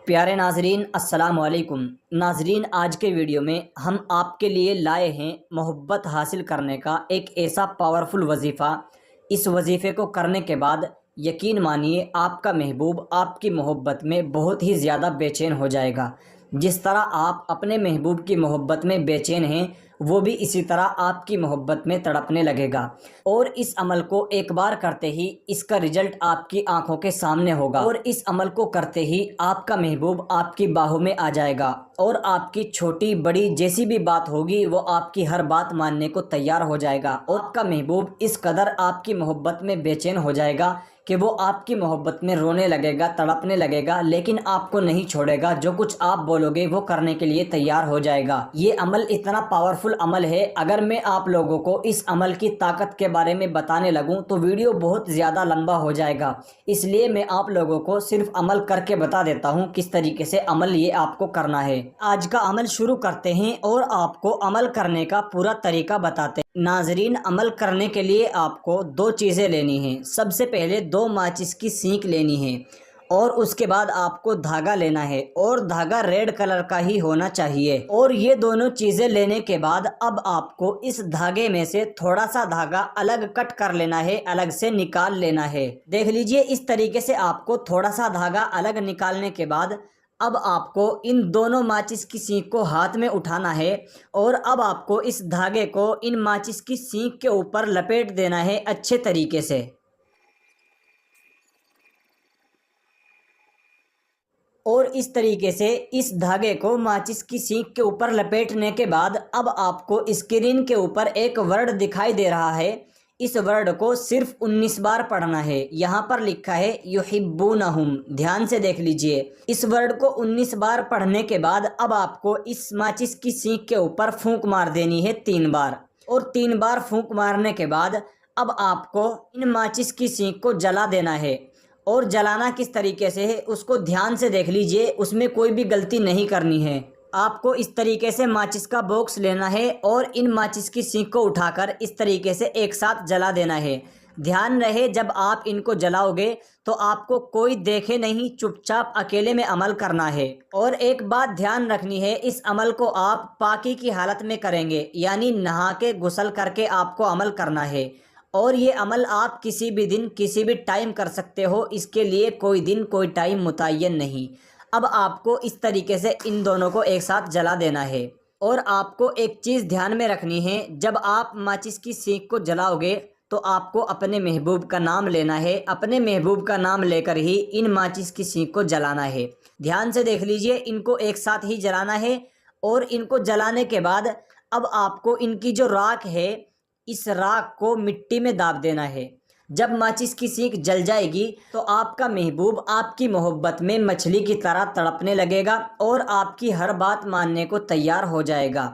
प्यारे नाजरीन अस्सलाम वालेकुम। नाजरीन, आज के वीडियो में हम आपके लिए लाए हैं मोहब्बत हासिल करने का एक ऐसा पावरफुल वजीफ़ा। इस वजीफ़े को करने के बाद यकीन मानिए आपका महबूब आपकी मोहब्बत में बहुत ही ज़्यादा बेचैन हो जाएगा। जिस तरह आप अपने महबूब की मोहब्बत में बेचैन हैं, वो भी इसी तरह आपकी मोहब्बत में तड़पने लगेगा। और इस अमल को एक बार करते ही इसका रिजल्ट आपकी आंखों के सामने होगा। और इस अमल को करते ही आपका महबूब आपकी बाहों में आ जाएगा और आपकी छोटी बड़ी जैसी भी बात होगी वो आपकी हर बात मानने को तैयार हो जाएगा। और आपका महबूब इस कदर आपकी मोहब्बत में बेचैन हो जाएगा कि वो आपकी मोहब्बत में रोने लगेगा, तड़पने लगेगा, लेकिन आपको नहीं छोड़ेगा। जो कुछ आप बोलोगे वो करने के लिए तैयार हो जाएगा। ये अमल इतना पावरफुल अमल है, अगर मैं आप लोगों को इस अमल की ताकत के बारे में बताने लगूं तो वीडियो बहुत ज़्यादा लंबा हो जाएगा। इसलिए मैं आप लोगों को सिर्फ अमल करके बता देता हूं किस तरीके से अमल ये आपको करना है। आज का अमल शुरू करते हैं और आपको अमल करने का पूरा तरीका बताते हैं। नाजरीन, अमल करने के लिए आपको दो चीज़ें लेनी हैं। सबसे पहले दो माचिस की सीख लेनी है और उसके बाद आपको धागा लेना है और धागा रेड कलर का ही होना चाहिए। और ये दोनों चीज़ें लेने के बाद अब आपको इस धागे में से थोड़ा सा धागा अलग कट कर लेना है, अलग से निकाल लेना है। देख लीजिए, इस तरीके से आपको थोड़ा सा धागा अलग निकालने के बाद अब आपको इन दोनों माचिस की सीख को हाथ में उठाना है और अब आपको इस धागे को इन माचिस की सीख के ऊपर लपेट देना है अच्छे तरीके से। और इस तरीके से इस धागे को माचिस की सीख के ऊपर लपेटने के बाद अब आपको स्क्रीन के ऊपर एक वर्ड दिखाई दे रहा है। इस वर्ड को सिर्फ 19 बार पढ़ना है। यहाँ पर लिखा है युहिब्बूनहुम। ध्यान से देख लीजिए, इस वर्ड को 19 बार पढ़ने के बाद अब आपको इस माचिस की सीख के ऊपर फूंक मार देनी है 3 बार। और 3 बार फूंक मारने के बाद अब आपको इन माचिस की सीख को जला देना है। और जलाना किस तरीके से है उसको ध्यान से देख लीजिए, उसमें कोई भी गलती नहीं करनी है। आपको इस तरीके से माचिस का बॉक्स लेना है और इन माचिस की सीख को उठाकर इस तरीके से एक साथ जला देना है। ध्यान रहे, जब आप इनको जलाओगे तो आपको कोई देखे नहीं, चुपचाप अकेले में अमल करना है। और एक बात ध्यान रखनी है, इस अमल को आप पाकी की हालत में करेंगे, यानी नहा के गुस्ल करके आपको अमल करना है। और ये अमल आप किसी भी दिन किसी भी टाइम कर सकते हो, इसके लिए कोई दिन कोई टाइम मुतय्यन नहीं। अब आपको इस तरीके से इन दोनों को एक साथ जला देना है। और आपको एक चीज़ ध्यान में रखनी है, जब आप माचिस की सीख को जलाओगे तो आपको अपने महबूब का नाम लेना है। अपने महबूब का नाम लेकर ही इन माचिस की सीख को जलाना है। ध्यान से देख लीजिए, इनको एक साथ ही जलाना है। और इनको जलाने के बाद अब आपको इनकी जो राख है, इस राख को मिट्टी में दाब देना है। जब माचिस की सीख जल जाएगी तो आपका महबूब आपकी मोहब्बत में मछली की तरह तड़पने लगेगा और आपकी हर बात मानने को तैयार हो जाएगा।